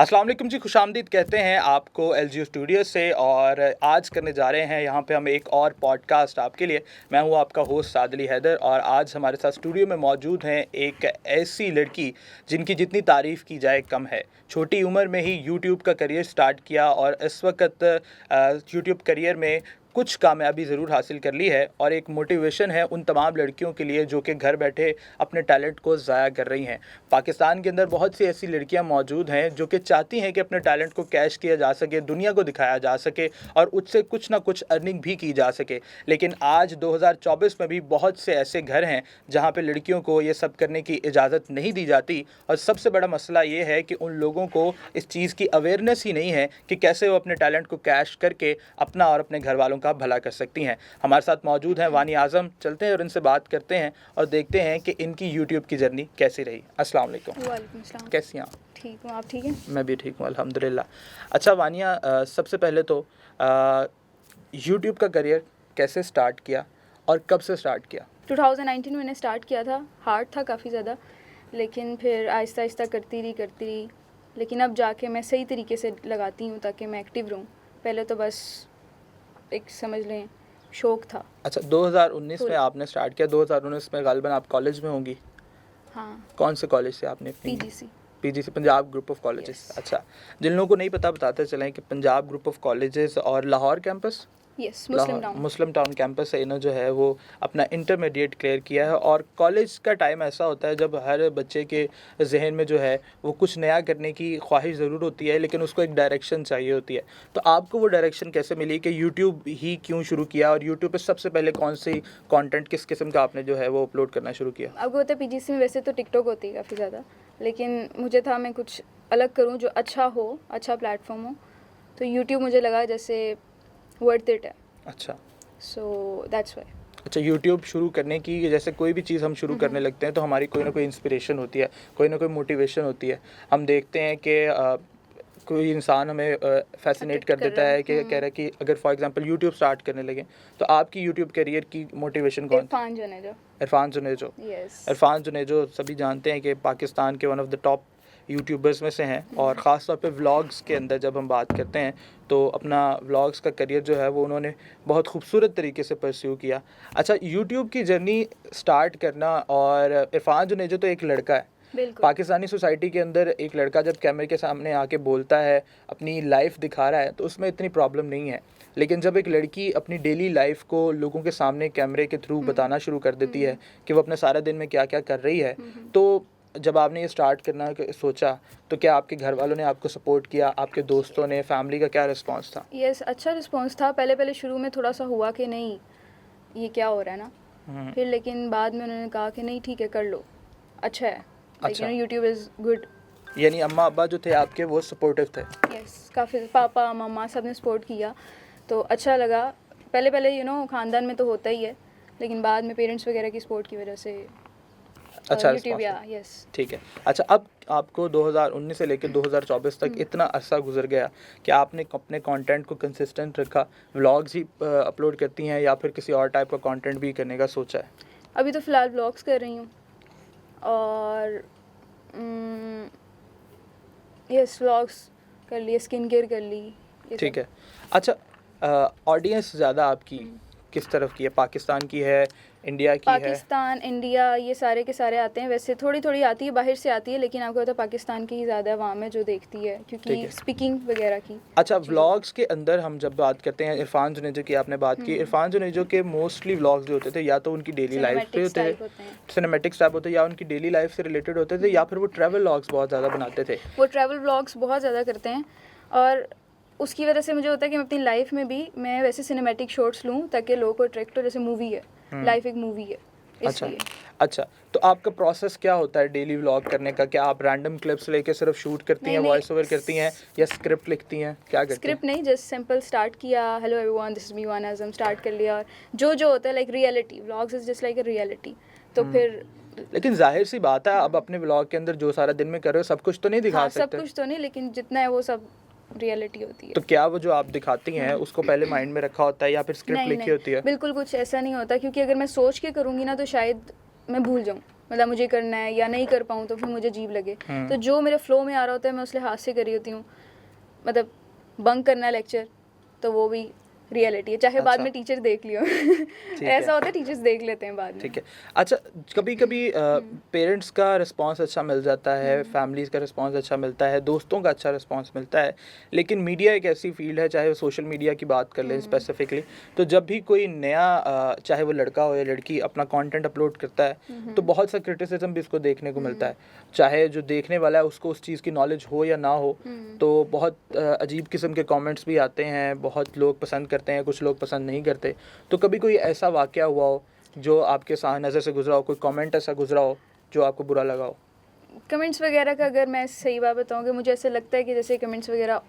अस्सलाम वालेकुम जी, खुशामदीद कहते हैं आपको एलजी स्टूडियो से। और आज करने जा रहे हैं यहाँ पे हम एक और पॉडकास्ट आपके लिए। मैं हूँ आपका होस्ट साद अली हैदर और आज हमारे साथ स्टूडियो में मौजूद हैं एक ऐसी लड़की जिनकी जितनी तारीफ़ की जाए कम है। छोटी उम्र में ही यूट्यूब का करियर स्टार्ट किया और इस वक्त यूट्यूब करियर में कुछ कामयाबी ज़रूर हासिल कर ली है और एक मोटिवेशन है उन तमाम लड़कियों के लिए जो कि घर बैठे अपने टैलेंट को ज़ाया कर रही हैं। पाकिस्तान के अंदर बहुत सी ऐसी लड़कियां मौजूद हैं जो कि चाहती हैं कि अपने टैलेंट को कैश किया जा सके, दुनिया को दिखाया जा सके और उससे कुछ ना कुछ अर्निंग भी की जा सके। लेकिन आज 2024 में भी बहुत से ऐसे घर हैं जहाँ पे लड़कियों को ये सब करने की इजाज़त नहीं दी जाती। और सबसे बड़ा मसला ये है कि उन लोगों को इस चीज़ की अवेयरनेस ही नहीं है कि कैसे वो अपने टैलेंट को कैश करके अपना और अपने घर वालों का भला कर सकती हैं। हमारे साथ मौजूद हैं वानी आज़म। चलते हैं और इनसे बात करते हैं और देखते हैं कि इनकी यूट्यूब की जर्नी कैसी रही। अस्सलाम वालेकुम। वालेकुम सलाम। कैसी हैं आप? ठीक हूँ, आप ठीक हैं? मैं भी ठीक हूँ अल्हम्दुलिल्लाह। अच्छा वानिया, सबसे पहले तो यूट्यूब का करियर कैसे स्टार्ट किया और कब से स्टार्ट किया? 2019 में मैंने स्टार्ट किया था। हार्ड था काफ़ी ज़्यादा, लेकिन फिर आहिस्ता आहिस्ता करती रही। लेकिन अब जाके मैं सही तरीके से लगाती हूँ ताकि मैं एक्टिव रहूँ। पहले तो बस एक समझ लें शौक़ था। अच्छा, 2019 में आपने स्टार्ट किया। 2019 में गालिबन आप कॉलेज में होंगी। हाँ, कौन से कॉलेज से आपने? PGC, Punjab group of colleges. अच्छा, जिन लोगों को नहीं पता बताते चलें कि पंजाब ग्रुप ऑफ कॉलेजेस और लाहौर कैंपस, मुस्लिम टाउन कैंपस से इन्होंने जो है वो अपना इंटरमीडिएट क्लियर किया है। और कॉलेज का टाइम ऐसा होता है जब हर बच्चे के जहन में जो है वो कुछ नया करने की ख्वाहिश ज़रूर होती है, लेकिन उसको एक डायरेक्शन चाहिए होती है। तो आपको वो डायरेक्शन कैसे मिली कि यूट्यूब ही क्यों शुरू किया और यूट्यूब पर सबसे पहले कौन सी कॉन्टेंट किस किस्म का आपने जो है वो अपलोड करना शुरू किया? अब होता है पीजीसी में वैसे तो टिकटॉक होती है काफ़ी ज़्यादा, लेकिन मुझे था मैं कुछ अलग करूँ जो अच्छा हो, अच्छा प्लेटफॉर्म हो। तो यूट्यूब मुझे लगा जैसे वर्थ इट है। अच्छा, सो दैट्स व्हाई। अच्छा, यूट्यूब शुरू करने की, जैसे कोई भी चीज़ हम शुरू करने लगते हैं तो हमारी कोई ना कोई इंस्पिरेशन होती है, कोई ना कोई मोटिवेशन होती है। हम देखते हैं कि कोई इंसान हमें फैसिनेट कर देता है कि कह रहा है कि अगर फॉर एग्जांपल यूट्यूब स्टार्ट करने लगे तो आपकी यूट्यूब करियर की मोटिवेशन कौन? इरफान जुनेजो। इरफान जुनेजो सभी जानते हैं कि पाकिस्तान के one of the top YouTubers में से हैं और ख़ास तौर पे व्लॉग्स के अंदर जब हम बात करते हैं तो अपना व्लॉग्स का करियर जो है वो उन्होंने बहुत खूबसूरत तरीके से परस्यू किया। अच्छा, यूट्यूब की जर्नी स्टार्ट करना, और इरफान जुनेजो तो एक लड़का है। पाकिस्तानी सोसाइटी के अंदर एक लड़का जब कैमरे के सामने आके बोलता है, अपनी लाइफ दिखा रहा है, तो उसमें इतनी प्रॉब्लम नहीं है। लेकिन जब एक लड़की अपनी डेली लाइफ को लोगों के सामने कैमरे के थ्रू बताना शुरू कर देती है कि वो अपने सारे दिन में क्या क्या कर रही है, तो जब आपने ये स्टार्ट करना सोचा तो क्या आपके घर वालों ने आपको सपोर्ट किया, आपके दोस्तों ने, फैमिली का क्या रिस्पांस था? यस, अच्छा रिस्पांस था। पहले शुरू में थोड़ा सा हुआ कि नहीं ये क्या हो रहा है ना, फिर लेकिन बाद में उन्होंने कहा कि नहीं ठीक है कर लो, अच्छा है। अच्छा, यूट्यूब इज़ गुड। यानी अम्मा अब्बा जो थे आपके वो सपोर्टिव थे? यस, काफ़ी, पापा मम्मा सब ने सपोर्ट किया तो अच्छा लगा। पहले ख़ानदान में तो होता ही है, लेकिन बाद में पेरेंट्स वगैरह की सपोर्ट की वजह से अच्छा यूट्यूब। यस, ठीक है। अच्छा, अब आपको 2019 से लेकर 2024 तक इतना अरसा गुजर गया कि आपने अपने कंटेंट को कंसिस्टेंट रखा, व्लॉग्स ही अपलोड करती हैं या फिर किसी और टाइप का कंटेंट भी करने का सोचा है? अभी तो फ़िलहाल व्लॉग्स कर रही हूँ और यस व्लॉग्स कर लिए, स्किन केयर कर ली। ठीक है। अच्छा, ऑडियंस ज़्यादा आपकी किस तरफ की है? पाकिस्तान की है, इंडिया की है? पाकिस्तान, इंडिया, ये सारे के सारे आते हैं। वैसे थोड़ी थोड़ी आती है, बाहर से आती है, लेकिन आपको पता है पाकिस्तान की ही ज़्यादा आवाम है जो देखती है क्योंकि स्पीकिंग वगैरह की। अच्छा, व्लॉग्स के अंदर हम जब बात करते हैं, इरफान जुनेजो की आपने बात की। इरफान जुनेजो के मोस्टली व्लॉग्स जो होते थे या तो उनकी डेली लाइफ पे होते थे, सिनेमैटिक टाइप होते, या उनकी डेली लाइफ से रिलेटेड होते थे, या फिर वो ट्रैवल व्लॉग्स बहुत ज़्यादा बनाते थे। वो ट्रैवल व्लॉग्स बहुत ज़्यादा करते हैं और उसकी वजह से मुझे होता है कि मैं अपनी लाइफ में भी मैं वैसे सिनेमैटिक शॉट्स लूँ ताकि लोगों को अट्रैक्ट हो, जैसे मूवी है, लाइफ एक मूवी है। अच्छा, तो आपका प्रोसेस क्या होता है डेली व्लॉग करने का? क्या आप रैंडम क्लिप्स लेके सिर्फ शूट करती हैं, वॉइस ओवर करती हैं, या स्क्रिप्ट लिखती हैं, क्या करती हैं? स्क्रिप्ट नहीं, जस्ट सिंपल स्टार्ट किया, hello everyone this is me वानी आज़म, स्टार्ट कर लिया। और जो होता है like reality, vlogs is just like a reality. तो फिर लेकिन जाहिर सी बात है, अब अपने व्लॉग के अंदर जो सारा दिन में कर रहे हो सब कुछ तो नहीं दिखा सकते। सब कुछ तो नहीं, लेकिन जितना है वो सब रियलिटी होती है। तो क्या वो जो आप दिखाती हैं उसको पहले माइंड में रखा होता है या फिर स्क्रिप्ट लिखी होती है? बिल्कुल कुछ ऐसा नहीं होता, क्योंकि अगर मैं सोच के करूँगी ना तो शायद मैं भूल जाऊँ। मतलब मुझे करना है या नहीं कर पाऊँ तो फिर मुझे अजीब लगे। तो जो मेरे फ्लो में आ रहा होता है मैं उस लिहाज से कर रही होती हूँ। मतलब बंक करना है लेक्चर तो वो भी रियलिटी है, चाहे बाद अच्छा। में टीचर देख लियो। ठीक है। ऐसा होता है टीचर्स देख लेते हैं बाद में। ठीक है। अच्छा, कभी कभी पेरेंट्स का रिस्पांस अच्छा मिल जाता है, फैमिलीज का रिस्पांस अच्छा मिलता है, दोस्तों का अच्छा रिस्पांस मिलता है, लेकिन मीडिया एक ऐसी फील्ड है, चाहे वो सोशल मीडिया की बात कर लें स्पेसिफिकली, तो जब भी कोई नया चाहे वो लड़का हो या लड़की अपना कंटेंट अपलोड करता है तो बहुत सा क्रिटिसिज्म भी उसको देखने को मिलता है, चाहे जो देखने वाला है उसको उस चीज़ की नॉलेज हो या ना हो, तो बहुत अजीब किस्म के कमेंट्स भी आते हैं, बहुत लोग पसंद करते हैं, कुछ लोग पसंद नहीं करते। तो कभी कोई ऐसा वाक़या हुआ हो जो आपके साथ नज़र से गुजरा हो, कोई कमेंट ऐसा गुजरा हो जो आपको बुरा लगा हो? कमेंट्स वगैरह का अगर मैं सही बात बताऊँ कि मुझे ऐसा लगता है कि जैसे कमेंट्स वगैरह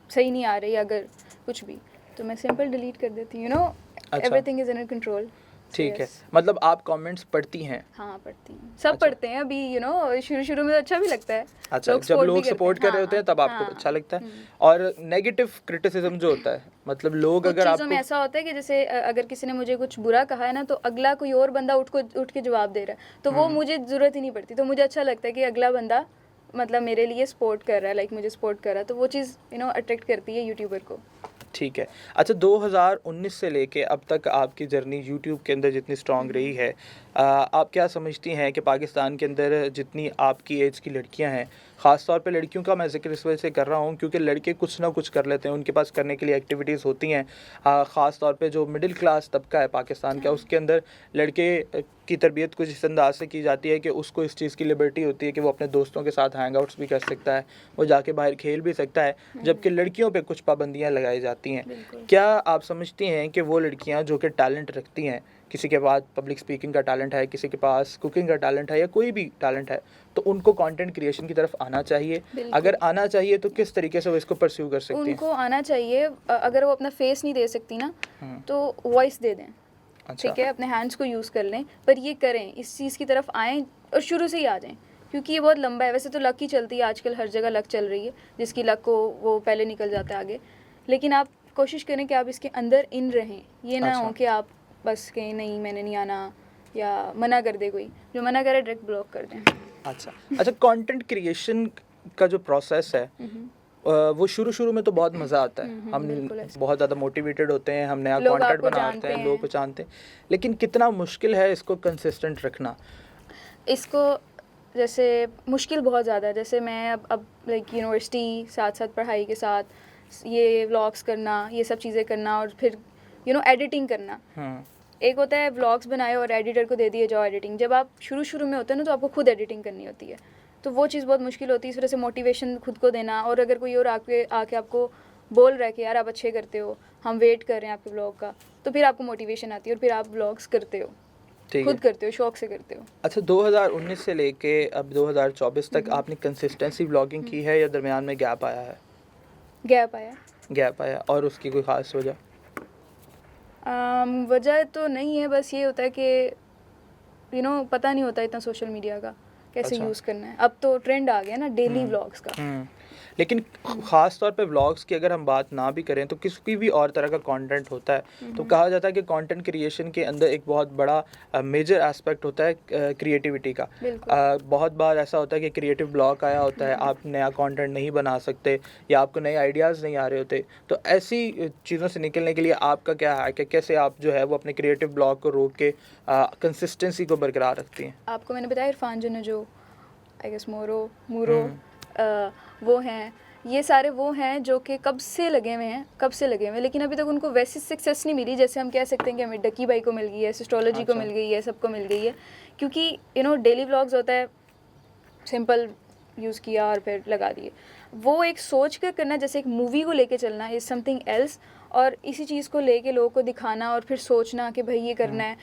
सही नहीं आ रही अगर कुछ भी, तो मैं सिंपल डिलीट कर देती हूँ, अच्छा। Everything is under control. ठीक है, मतलब आप कमेंट्स पढ़ती हैं? हाँ पढ़ती हूँ, सब अच्छा। पढ़ते हैं अभी शुरू शुरू में तो अच्छा भी लगता है। अच्छा, लोग जब support भी लोग करते सपोर्ट हैं। कर रहे होते हैं तब आपको हाँ, अच्छा लगता है। और नेगेटिव क्रिटिसिज्म जो होता है, मतलब लोग कुछ अगर चीज़ों आपको में ऐसा होता है कि जैसे अगर किसी ने मुझे कुछ बुरा कहा है ना तो अगला कोई और बंदा उठ के जवाब दे रहा है, तो वो मुझे ज़रूरत ही नहीं पड़ती, तो मुझे अच्छा लगता है कि अगला बंदा मतलब मेरे लिए सपोर्ट कर रहा है, लाइक मुझे सपोर्ट कर रहा है, तो वो चीज़ अट्रैक्ट करती है यूट्यूबर को। ठीक है। अच्छा, 2019 से लेके अब तक आपकी जर्नी यूट्यूब के अंदर जितनी स्ट्रॉन्ग रही है, आप क्या समझती हैं कि पाकिस्तान के अंदर जितनी आपकी एज की लड़कियां हैं, ख़ास तौर पे लड़कियों का मैं ज़िक्र इस वजह से कर रहा हूं क्योंकि लड़के कुछ ना कुछ कर लेते हैं, उनके पास करने के लिए एक्टिविटीज़ होती हैं, ख़ास तौर पे जो मिडिल क्लास तबका है पाकिस्तान का, उसके अंदर लड़के की तरबियत कुछ इस अंदाज से की जाती है कि उसको इस चीज़ की लिबर्टी होती है कि वो अपने दोस्तों के साथ हैंग आउट्स भी कर सकता है, वो जाके बाहर खेल भी सकता है, जबकि लड़कियों पे कुछ पाबंदियां लगाई जाती हैं। बिल्कुल। क्या आप समझती हैं कि वो लड़कियां जो कि टैलेंट रखती हैं, किसी के पास पब्लिक स्पीकिंग का टैलेंट है, किसी के पास कुकिंग का टैलेंट है या कोई भी टैलेंट है, तो उनको कंटेंट क्रिएशन की तरफ आना चाहिए? अगर आना चाहिए तो किस तरीके से वो इसको परस्यू कर सकती हैं? उनको आना चाहिए। अगर वो अपना फेस नहीं दे सकती ना तो वॉइस दे दें। अच्छा। ठीक है, अपने हैंड्स को यूज़ कर लें, पर ये करें, इस चीज़ की तरफ आएँ और शुरू से ही आ जाएँ, क्योंकि ये बहुत लंबा है। वैसे तो लक ही चलती है आजकल, हर जगह लक चल रही है, जिसकी लक को वो पहले निकल जाता है आगे, लेकिन आप कोशिश करें कि आप इसके अंदर इन रहें, ये ना हो कि आप बस कहें नहीं मैंने नहीं आना या मना कर दे, कोई जो मना करे डायरेक्ट ब्लॉक कर दें। अच्छा। अच्छा, कंटेंट क्रिएशन का जो प्रोसेस है वो शुरू में तो बहुत मज़ा आता है, हम बहुत ज़्यादा मोटिवेटेड होते हैं, हम नया लोग कंटेंट आपको बनाते जानते हैं, हैं। लोग को जानते हैं, लेकिन कितना मुश्किल है इसको कंसिस्टेंट रखना? इसको जैसे मुश्किल बहुत ज़्यादा है। जैसे मैं अब लाइक यूनिवर्सिटी साथ साथ पढ़ाई के साथ ये व्लॉग्स करना, ये सब चीज़ें करना और फिर एडिटिंग करना। एक होता है व्लॉग्स बनाए और एडिटर को दे दिए जाओ एडिटिंग, जब आप शुरू में होते हैं ना तो आपको खुद एडिटिंग करनी होती है, तो वो चीज़ बहुत मुश्किल होती है। इस वजह से मोटिवेशन खुद को देना, और अगर कोई और आके आपको बोल रहा है कि यार आप अच्छे करते हो, हम वेट कर रहे हैं आपके व्लॉग का, तो फिर आपको मोटिवेशन आती है और फिर आप व्लॉग्स करते हो, खुद करते हो, शौक से करते हो। अच्छा, 2019 से लेके अब 2024 तक आपने कंसिस्टेंसी व्लॉगिंग की है या दरमियान में गैप आया है? गैप आया, और उसकी कोई ख़ास वजह? वजह तो नहीं है, बस ये होता है कि पता नहीं होता इतना सोशल मीडिया का कैसे यूज़ करना है। अब तो ट्रेंड आ गया ना डेली व्लॉग्स का। लेकिन ख़ास तौर पे व्लॉग्स की अगर हम बात ना भी करें तो किसी भी और तरह का कंटेंट होता है, तो कहा जाता है कि कंटेंट क्रिएशन के अंदर एक बहुत बड़ा मेजर एस्पेक्ट होता है क्रिएटिविटी का। बहुत बार ऐसा होता है कि क्रिएटिव ब्लॉक आया होता है, आप नया कंटेंट नहीं बना सकते या आपको नए आइडियाज़ नहीं आ रहे होते, तो ऐसी चीज़ों से निकलने के लिए आपका क्या है कि कैसे आप जो है वो अपने क्रिएटिव ब्लॉक को रोक के कंसिस्टेंसी को बरकरार रखती हैं? आपको मैंने बताया इरफान जो आई गेस मूरो वो हैं, ये सारे वो हैं जो कि कब से लगे हुए हैं, लेकिन अभी तक उनको वैसी सक्सेस नहीं मिली जैसे हम कह सकते हैं कि हमें डकी भाई को मिल गई है, एस्ट्रोलॉजी को मिल गई है, सबको मिल गई है, क्योंकि डेली व्लॉग्स होता है सिंपल यूज़ किया और फिर लगा दिए। वो एक सोच कर करना, जैसे एक मूवी को लेके चलना इज़ समथिंग एल्स, और इसी चीज़ को लेके लोगों को दिखाना और फिर सोचना कि भाई ये करना है,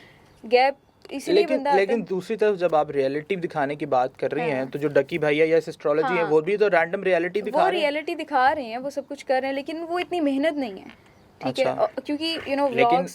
गैप इसीलिए लेकिन दूसरी तरफ जब आप रियलिटी दिखाने की बात कर रही हैं, तो जो डकी भैया या एस्ट्रोलॉजी है वो भी तो रैंडम रियलिटी दिखा रहे हैं, वो सब कुछ कर रहे हैं, लेकिन वो इतनी मेहनत नहीं है। ठीक है, क्योंकि लेकिन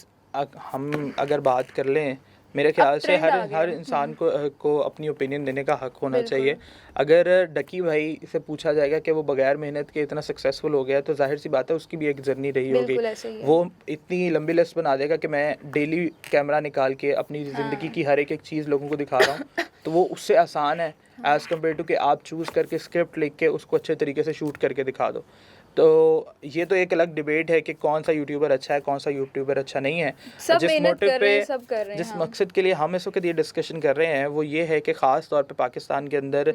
हम अगर बात कर लें, मेरे ख्याल से हर इंसान को अपनी ओपिनियन देने का हक होना चाहिए। अगर डकी भाई से पूछा जाएगा कि वो बगैर मेहनत के इतना सक्सेसफुल हो गया, तो जाहिर सी बात है उसकी भी एक जर्नी रही होगी। वो इतनी लंबी लिस्ट बना देगा कि मैं डेली कैमरा निकाल के अपनी ज़िंदगी की हर एक चीज़ लोगों को दिखा रहा हूँ, तो वो उससे आसान है एज़ कम्पेयर टू कि आप चूज़ करके स्क्रिप्ट लिख के उसको अच्छे तरीके से शूट करके दिखा दो। तो ये तो एक अलग डिबेट है कि कौन सा यूट्यूबर अच्छा है, कौन सा यूट्यूबर अच्छा नहीं है। सब जिस मेहनत मोटिव कर पे रहे हैं, सब कर रहे हैं, जिस हाँ। मकसद के लिए हम इस वक्त ये डिस्कशन कर रहे हैं वो ये है कि ख़ास तौर पे पाकिस्तान के अंदर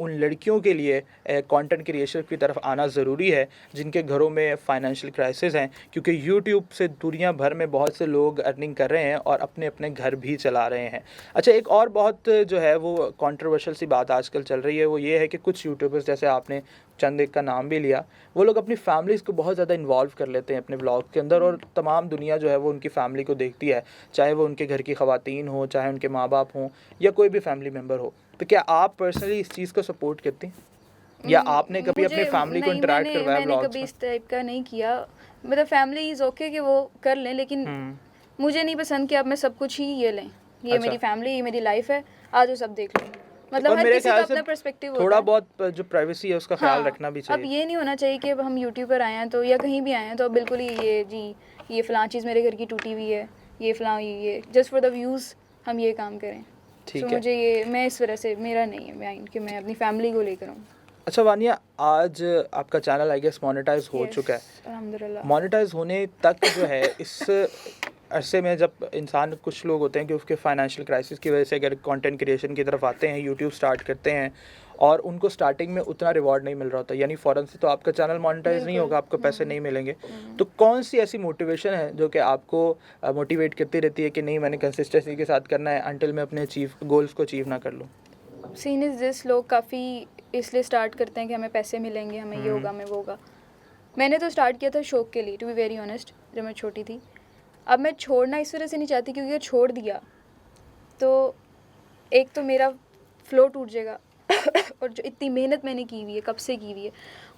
उन लड़कियों के लिए कंटेंट क्रिएशन की तरफ आना ज़रूरी है जिनके घरों में फाइनेंशियल क्राइसिस हैं, क्योंकि यूट्यूब से दुनिया भर में बहुत से लोग अर्निंग कर रहे हैं और अपने अपने घर भी चला रहे हैं। अच्छा, एक और बहुत जो है वो कंट्रोवर्शियल सी बात आजकल चल रही है वो ये है कि कुछ यूट्यूबर्स, जैसे आपने चंद एक का नाम भी लिया, वो लोग अपनी फैमिलीज़ को बहुत ज़्यादा इन्वॉल्व कर लेते हैं अपने ब्लॉग के अंदर और तमाम दुनिया जो है वो उनकी फैमिली को देखती है, चाहे वो उनके घर की ख़वातीन हो, चाहे उनके माँ बाप हों या कोई भी फैमिली मेम्बर हो। तो क्या आप पर्सनली इस चीज़ को सपोर्ट करती हैं या आपने कभी अपने फैमिली को इंटरेक्ट करवाया मैंने ब्लॉग्स कभी में? इस टाइप का नहीं किया। मतलब फैमिली इज़ ओके कि वो कर लें, लेकिन मुझे नहीं पसंद कि अब मैं सब कुछ ही ये लें। ये अच्छा। मेरी फैमिली, ये मेरी लाइफ है, आज वो सब देख लें। मतलब और हर मेरे किसी का ख्याल से अपना पर्सपेक्टिव होता थोड़ा है। बहुत जो प्राइवेसी है उसका ख्याल हाँ, रखना भी अब चाहिए। ये नहीं होना चाहिए कि अब हम यूट्यूब पर आए हैं तो या कहीं भी आए हैं तो बिल्कुल ही ये फ़लाँ चीज़ मेरे घर की टूटी हुई है, ये फ़लाँ ये जस्ट फॉर द व्यूज़ हम ये काम करें। ठीक तो है। मुझे ये, मैं इस वजह से, मेरा नहीं है माइंड कि मैं अपनी फैमिली को लेकर हूँ। अच्छा वानिया, आज आपका चैनल आई गेस मोनेटाइज हो Yes, चुका है। अल्हम्दुलिल्लाह। मोनेटाइज होने तक जो है इस अरसे में जब इंसान, कुछ लोग होते हैं कि उसके फाइनेंशियल क्राइसिस की वजह से अगर कंटेंट क्रिएशन की तरफ आते हैं, यूट्यूब स्टार्ट करते हैं और उनको स्टार्टिंग में उतना रिवॉर्ड नहीं मिल रहा होता, यानी फ़ौरन से तो आपका चैनल मोनेटाइज नहीं बिल्कुल। होगा, आपको पैसे नहीं मिलेंगे। तो कौन सी ऐसी मोटिवेशन है जो कि आपको मोटिवेट करती रहती है कि नहीं, मैंने कंसिस्टेंसी के साथ करना है अंटिल मैं अपने गोल्स को अचीव ना कर लूँ? सीन इज़ दिस, लोग काफ़ी इसलिए स्टार्ट करते हैं कि हमें पैसे मिलेंगे, हमें ये होगा, हमें वो होगा। मैंने तो स्टार्ट किया था शौक के लिए, टू बी वेरी ऑनेस्ट, जब मैं छोटी थी। अब मैं छोड़ना इस वजह से नहीं चाहती क्योंकि अगर छोड़ दिया तो एक तो मेरा फ्लो टूट जाएगा और जो इतनी मेहनत मैंने की हुई है, कब से की हुई है,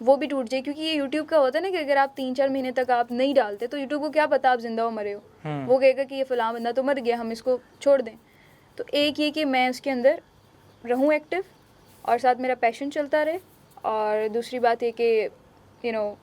वो भी टूट जाए। क्योंकि ये यूट्यूब का होता है ना कि अगर आप 3-4 महीने तक आप नहीं डालते तो यूट्यूब को क्या पता आप जिंदा हो मरे हो। वो कहेगा कि ये फ़लाँ बंदा तो मर गया, हम इसको छोड़ दें। तो एक ये कि मैं उसके अंदर रहूँ एक्टिव और साथ मेरा पैशन चलता रहे, और दूसरी बात ये कि यू नो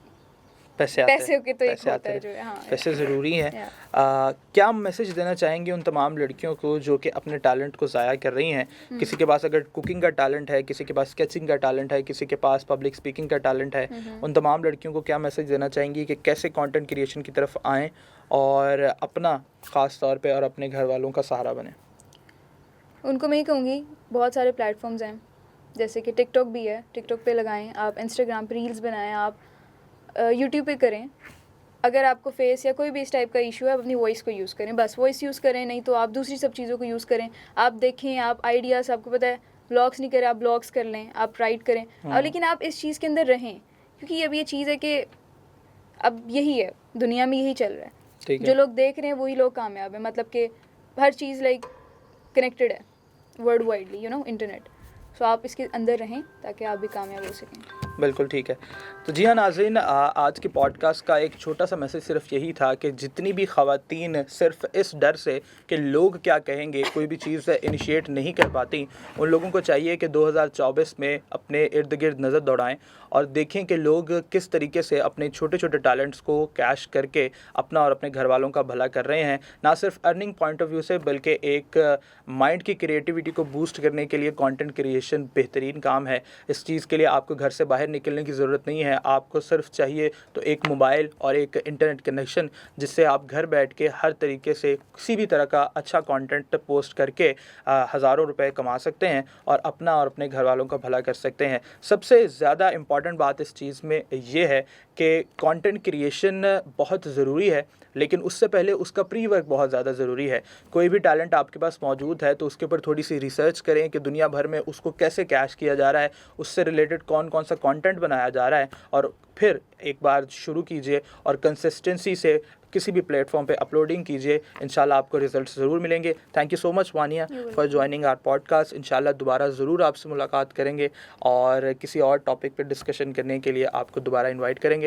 पैसे के तो एक पैसे होता आते है रहे। जो है, हाँ, पैसे ज़रूरी हैं। या। क्या मैसेज देना चाहेंगे उन तमाम लड़कियों को जो कि अपने टैलेंट को ज़ाया कर रही हैं? किसी के पास अगर कुकिंग का टैलेंट है, किसी के पास स्केचिंग का टैलेंट है, किसी के पास पब्लिक स्पीकिंग का टैलेंट है, उन तमाम लड़कियों को क्या मैसेज देना चाहेंगी कि कैसे कंटेंट क्रिएशन की तरफ आएँ और अपना ख़ास तौर पे और अपने घर वालों का सहारा बने? उनको मैं ही कहूँगी, बहुत सारे प्लेटफॉर्म्स हैं, जैसे कि टिकटॉक भी है, टिकटॉक पे लगाएं आप, इंस्टाग्राम पे रील्स बनाएं आप, यूट्यूब पे करें। अगर आपको फेस या कोई भी इस टाइप का इशू है, आप अपनी वॉइस को यूज़ करें, बस वॉइस यूज़ करें, नहीं तो आप दूसरी सब चीज़ों को यूज़ करें। आप देखें, आप आइडियाज़, आपको पता है व्लॉग्स नहीं करें, आप ब्लॉग्स कर लें, आप राइट करें, और लेकिन आप इस चीज़ के अंदर रहें, क्योंकि अब ये चीज़ है कि अब यही है, दुनिया में यही चल रहा है। ठीक है। जो लोग देख रहे हैं वही लोग कामयाब हैं, मतलब कि हर चीज़ लाइक कनेक्टेड है world widely, you know, internet. So आप इसके अंदर रहें ताकि आप भी कामयाब हो सकें। बिल्कुल ठीक है। तो जी हाँ नाज़रीन, आज के पॉडकास्ट का एक छोटा सा मैसेज सिर्फ यही था कि जितनी भी ख़वातीन सिर्फ इस डर से कि लोग क्या कहेंगे कोई भी चीज़ इनिशिएट नहीं कर पाती, उन लोगों को चाहिए कि 2024 में अपने इर्द गिर्द नज़र दौड़ाएं और देखें कि लोग किस तरीके से अपने छोटे छोटे टैलेंट्स को कैश करके अपना और अपने घर वालों का भला कर रहे हैं। ना सिर्फ अर्निंग पॉइंट ऑफ व्यू से बल्कि एक माइंड की क्रिएटिविटी को बूस्ट करने के लिए कंटेंट क्रिएशन बेहतरीन काम है। इस चीज़ के लिए आपको घर से बाहर निकलने की ज़रूरत नहीं है, आपको सिर्फ चाहिए तो एक मोबाइल और एक इंटरनेट कनेक्शन, जिससे आप घर बैठ के हर तरीके से किसी भी तरह का अच्छा कंटेंट पोस्ट करके हज़ारों रुपए कमा सकते हैं और अपना और अपने घर वालों का भला कर सकते हैं। सबसे ज़्यादा इम्पॉर्टेंट बात इस चीज़ में ये है कि कंटेंट क्रिएशन बहुत ज़रूरी है, लेकिन उससे पहले उसका प्री वर्क बहुत ज़्यादा ज़रूरी है। कोई भी टैलेंट आपके पास मौजूद है तो उसके ऊपर थोड़ी सी रिसर्च करें कि दुनिया भर में उसको कैसे कैश किया जा रहा है, उससे रिलेटेड कौन कौन सा कंटेंट बनाया जा रहा है, और फिर एक बार शुरू कीजिए और कंसिस्टेंसी से किसी भी प्लेटफॉर्म पे अपलोडिंग कीजिए। इंशाल्लाह आपको रिजल्ट्स ज़रूर मिलेंगे। Thank you so much Vania for joining our podcast. इंशाल्लाह दोबारा ज़रूर आपसे मुलाकात करेंगे और किसी और टॉपिक पे डिस्कशन करने के लिए आपको दोबारा इनवाइट करेंगे।